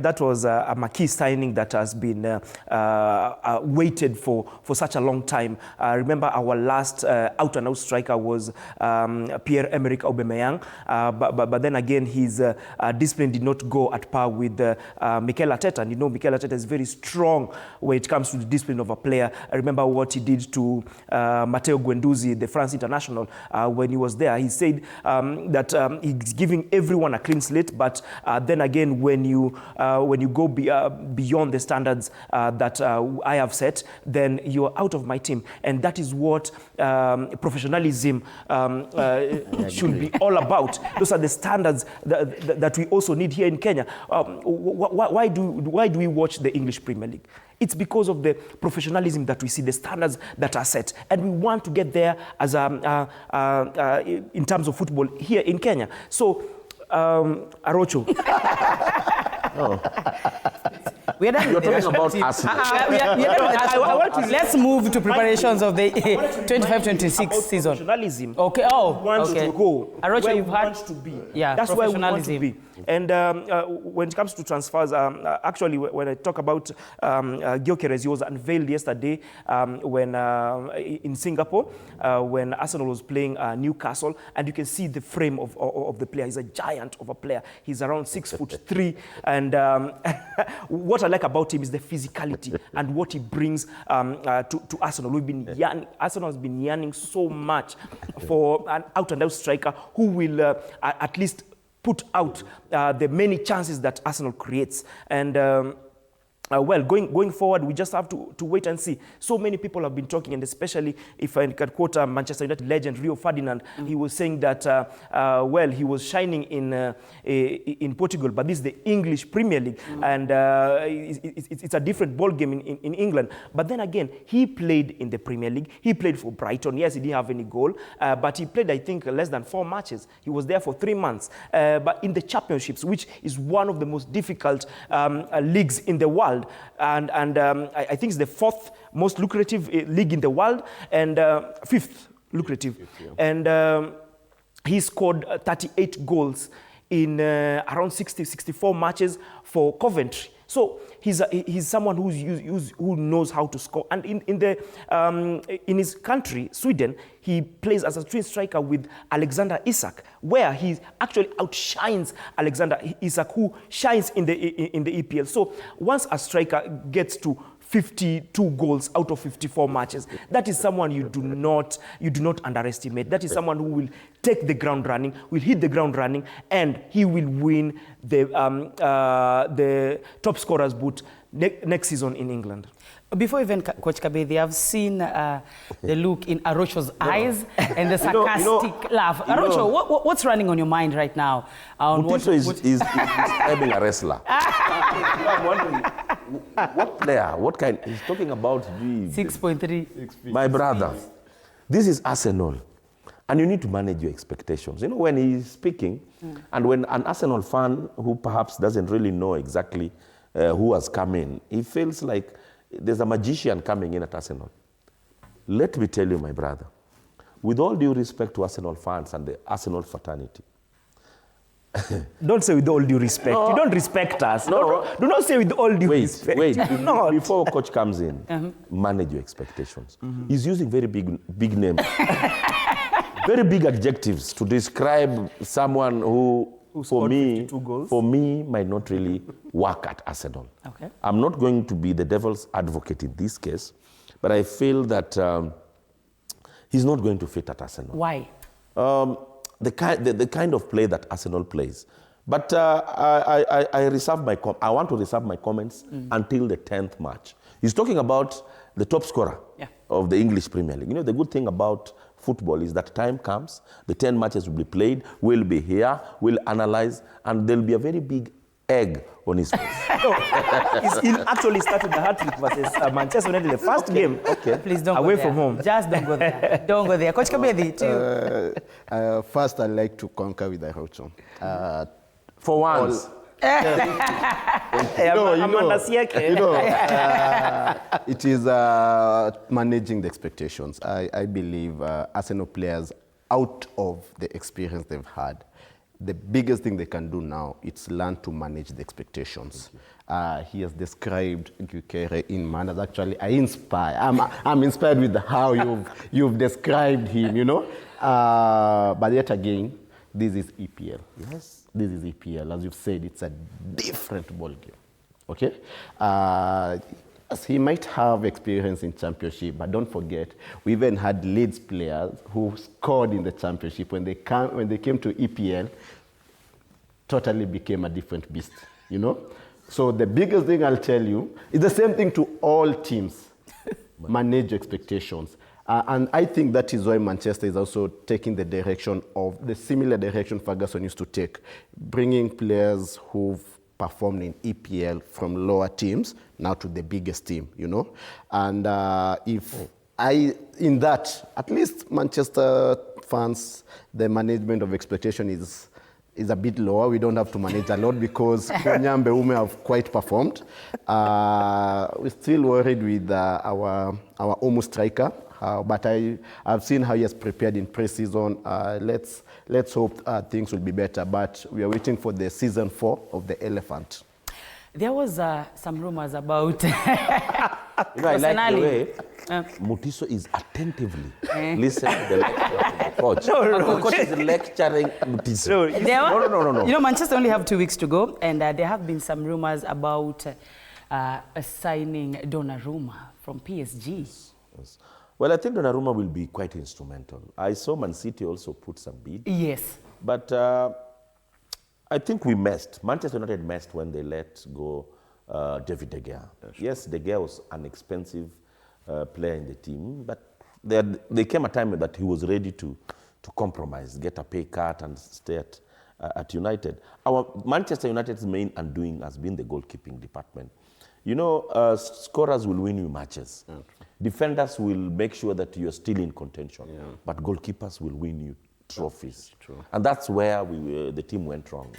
that was a marquee signing that has been waited for such a long time. Remember, our last out-and-out striker was Pierre-Emerick Aubameyang, but then again, his discipline did not go at par with Mikel Arteta. And you know, Mikel Arteta is very strong when it comes to the discipline of a player. I remember what he did to Matteo Guendouzi, the France international, when he was there. He said that he's giving everyone a clean slate, but then again, when you go beyond the standards that I have set, then you're out of my team. And that is what professionalism should be all about. Those are the standards that we also need here in Kenya. Why do we watch the English Premier League? It's because of the professionalism that we see, the standards that are set. And we want to get there as in terms of football here in Kenya. So, Arocho. Oh. You're talking about Arsenal. Let's move to preparations of the 25-26 season. Professionalism. Okay. Oh, wants to go. Arocho, you've had to be. Yeah, that's where we want to be. And when it comes to transfers, actually, when I talk about Gyökeres, he was unveiled yesterday when in Singapore when Arsenal was playing Newcastle, and you can see the frame of the player. He's a giant of a player. He's around 6'3", and what I like about him is the physicality and what he brings to Arsenal. Arsenal has been yearning so much for an out-and-out striker who will at least put out the many chances that Arsenal creates. And well, going forward, we just have to wait and see. So many people have been talking, and especially if I can quote Manchester United legend Rio Ferdinand, he was saying that, well, he was shining in Portugal, but this is the English Premier League, and it's a different ball game in England. But then again, he played in the Premier League. He played for Brighton. Yes, he didn't have any goal, but he played, I think, less than 4 matches. He was there for 3 months. But in the Championships, which is one of the most difficult leagues in the world, and I think it's the 4th most lucrative league in the world, and 5th lucrative. And he scored 38 goals in around 64 matches for Coventry. So he's someone who knows how to score. And in his country, Sweden, he plays as a twin striker with Alexander Isak, where he actually outshines Alexander Isak, who shines in the EPL. So once a striker gets to 52 goals out of 54 matches, that is someone you do not underestimate. That is someone who will take the ground running, will hit the ground running, and he will win the top scorer's boot next season in England. Before even Coach Kabedi, I've seen the look in Arocho's eyes and the sarcastic laugh. Arocho, what's running on your mind right now? Mutiso is describing a wrestler. I'm wondering, what player, what kind? He's talking about 6.3. My brother, this is Arsenal. And you need to manage your expectations. You know, when he's speaking, and when an Arsenal fan who perhaps doesn't really know exactly who has come in, he feels like there's a magician coming in at Arsenal. Let me tell you, my brother, with all due respect to Arsenal fans and the Arsenal fraternity. Don't say with all due respect. No. You don't respect us. No. Do not say with all due respect. Wait. Before coach comes in, manage your expectations. He's using very big names. Very big adjectives to describe someone who for me, might not really work at Arsenal. Okay. I'm not going to be the devil's advocate in this case, but I feel that he's not going to fit at Arsenal. Why? The kind of play that Arsenal plays. But I want to reserve my comments until the 10th match. He's talking about the top scorer of the English Premier League. You know, the good thing about football is that time comes, the 10 matches will be played, we'll be here, we'll analyze, and there'll be a very big egg on his face. He actually started the hat-trick versus Manchester United, the first game. Okay. Please don't away go there. From home. Just don't go there. Don't go there. Coach Kabedi, to you. First, I'd like to concur with Arocho. For once. It is managing the expectations. I believe Arsenal players, out of the experience they've had, the biggest thing they can do now is learn to manage the expectations. he has described Gyökeres in manners. Actually, I'm inspired with how you've described him, you know. But yet again, this is EPL. Yes. This is EPL. As you've said, it's a different ballgame. Okay? Yes, he might have experience in championship, but don't forget, we even had Leeds players who scored in the championship. When they came to EPL, totally became a different beast, you know? So the biggest thing I'll tell you is the same thing to all teams. Manage expectations. And I think that is why Manchester is also taking the direction of the similar direction Ferguson used to take, bringing players who've performed in EPL from lower teams now to the biggest team, you know. And in that, at least Manchester fans, the management of expectation is a bit lower. We don't have to manage a lot because Konya and Mbeume have quite performed. We're still worried with our Omu striker. But I've seen how he has prepared in pre-season. Let's hope things will be better. But we are waiting for the season 4 of the Elephant. There was some rumors about. I like the way Mutiso is attentively listening to the lecture of the coach. The coach is lecturing Mutiso. No. You know, Manchester only have 2 weeks to go, and there have been some rumors about signing Donnarumma from PSG. Yes. Well, I think Donnarumma will be quite instrumental. I saw Man City also put some bid. Yes. But I think we messed. Manchester United messed when they let go David De Gea. Yes, De Gea was an expensive player in the team, but there came a time that he was ready to compromise, get a pay cut and stay at United. Manchester United's main undoing has been the goalkeeping department. You know, scorers will win you matches. Yeah. Defenders will make sure that you're still in contention, but goalkeepers will win you trophies. True. And that's where the team went wrong.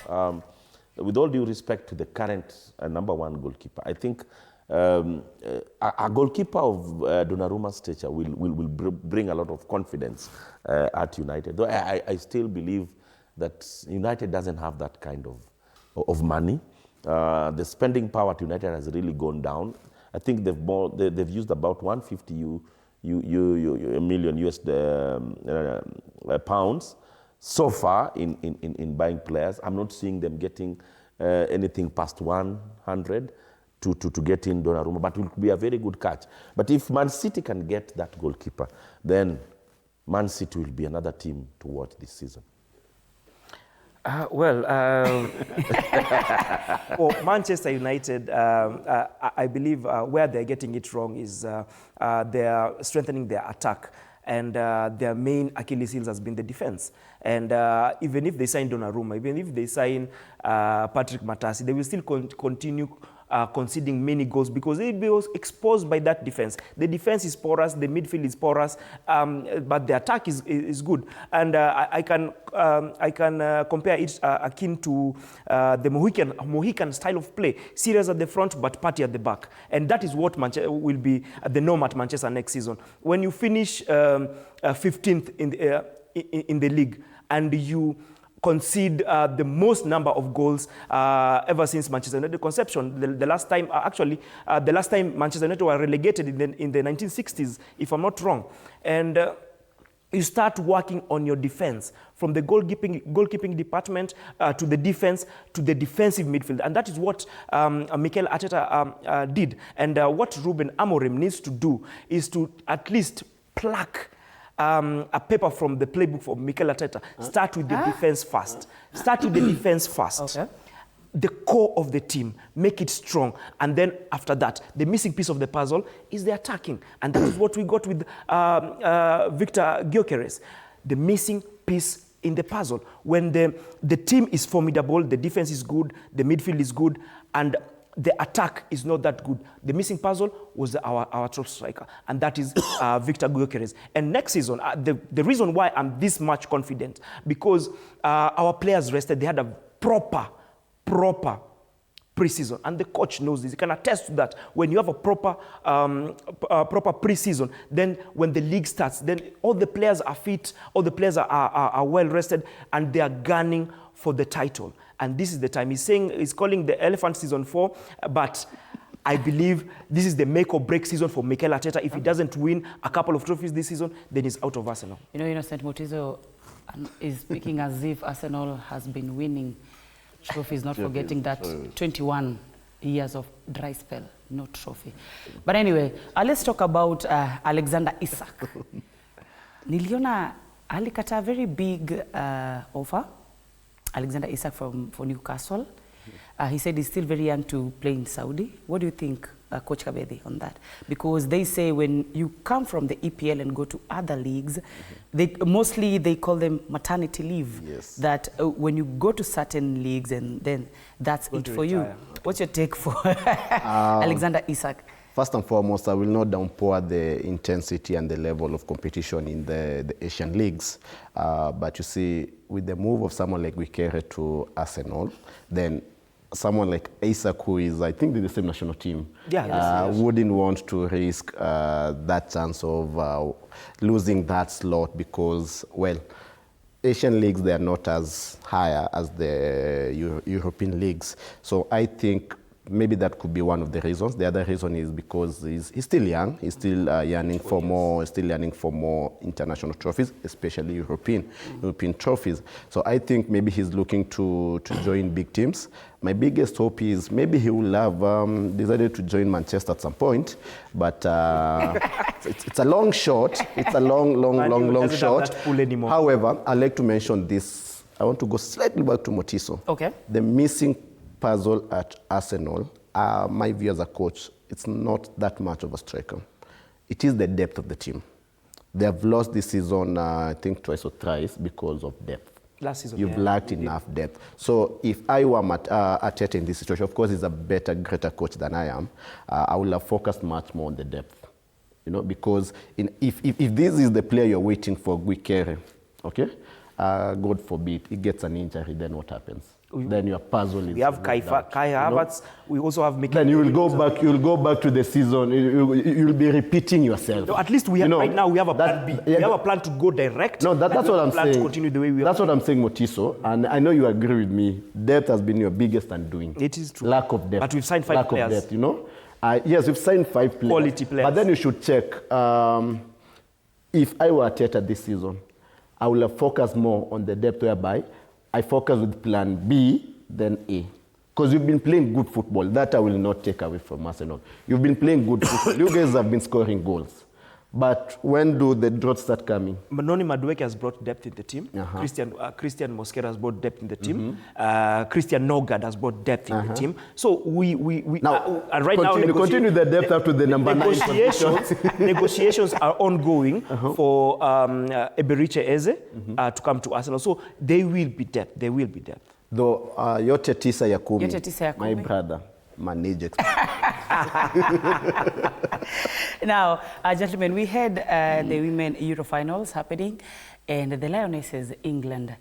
With all due respect to the current #1 goalkeeper, I think a goalkeeper of Donnarumma's stature will bring a lot of confidence at United. Though I still believe that United doesn't have that kind of money. The spending power at United has really gone down. I think they've used about 150 million US pounds so far in buying players. I'm not seeing them getting anything past 100 to get in Donnarumma, but it will be a very good catch. But if Man City can get that goalkeeper, then Man City will be another team to watch this season. For Manchester United, I believe where they're getting it wrong is they're strengthening their attack, and their main Achilles heel has been the defense. And even if they sign Donnarumma, even if they sign Patrick Matasi, they will still continue conceding many goals because they will be exposed by that defense. The defense is porous, the midfield is porous, but the attack is good. And I can compare it akin to the Mohican style of play. Serious at the front, but party at the back. And that is what will be the norm at Manchester next season. When you finish 15th in the league and you concede the most number of goals ever since Manchester United conception. The last time Manchester United were relegated in the 1960s, if I'm not wrong. And you start working on your defense, from the goalkeeping department to the defense, to the defensive midfield. And that is what Mikel Arteta did. And what Ruben Amorim needs to do is to at least pluck a paper from the playbook for Mikel Arteta. Start with the defense first. Start with the defense first. Okay. The core of the team, make it strong. And then after that, the missing piece of the puzzle is the attacking. And that is what we got with Viktor Gyökeres. The missing piece in the puzzle. When the team is formidable, the defense is good, the midfield is good, and the attack is not that good. The missing puzzle was our top striker, and that is Viktor Gyökeres. And next season, the reason why I'm this much confident, because our players rested, they had a proper pre-season, and the coach knows this. He can attest to that. When you have a proper pre-season, then when the league starts, then all the players are fit, all the players are well rested, and they are gunning for the title. and this is the time. He's calling the Elephant season 4, but I believe this is the make or break season for Mikel Arteta. If he doesn't win a couple of trophies this season, then he's out of Arsenal. You know, Innocent Mutiso is speaking as if Arsenal has been winning trophies, not forgetting that 21 years of dry spell, no trophy. But anyway, let's talk about Alexander Isak. Niliona alikata a very big offer, Alexander Isak for Newcastle. He said he's still very young to play in Saudi. What do you think, Coach Kabedi, on that? Because they say when you come from the EPL and go to other leagues, mostly they call them maternity leave. Yes. That when you go to certain leagues and then that's it for you. What's your take for Alexander Isak? First and foremost, I will not downpour the intensity and the level of competition in the Asian leagues. But you see, with the move of someone like Gyökeres to Arsenal, then someone like Isak, who is, I think, the same national team, wouldn't want to risk that chance of losing that slot because, well, Asian leagues, they are not as higher as the European leagues. So I think maybe that could be one of the reasons. The other reason is because he's still young. He's still yearning for more. Still yearning for more international trophies, especially European trophies. So I think maybe he's looking to join big teams. My biggest hope is maybe he will have decided to join Manchester at some point, but it's a long shot. It's a long shot. However, I'd like to mention this. I want to go slightly back to Mutiso. Okay. The missing puzzle at Arsenal, my view as a coach, it's not that much of a striker. It is the depth of the team. They have lost this season, I think, twice or thrice because of depth. Last season, You've lacked enough depth. So if I were Arteta in this situation, of course, he's a better, greater coach than I am, I would have focused much more on the depth. You know, because if this is the player you're waiting for, Gyökeres, okay, God forbid, he gets an injury, then what happens? Then your puzzle is. We have Kai Havertz. We also have Mikel. Then you will go back. You will go back to the season. You'll be repeating yourself. No, at least we have, right now we have a plan B. We have a plan to go direct. No, that's what I'm saying. To continue the way we that's what I'm saying, Mutiso. And I know you agree with me. Depth has been your biggest undoing. It is true. Lack of depth. But we've signed 5 players. Lack of depth, you know. Yes, we've signed 5 players. Quality players. But then you should check. If I were Arteta this season, I will have focused more on the depth, whereby I focus with plan B than A. Because you've been playing good football. That I will not take away from Arsenal. You've been playing good football. You guys have been scoring goals. But when do the droughts start coming? Noni Madueke has brought depth in the team. Christian Mosquera has brought depth in the team. Christian Nogard has brought depth in the team. So we now, right now continue the depth up to the number 9. Negotiations are ongoing for Eberiche Eze to come to Arsenal. So they will be depth. They will be depth. Though Yote Tisa Yakumi, my brother, manage. Now, gentlemen, we had the Women Euro Finals happening, and the Lionesses, England,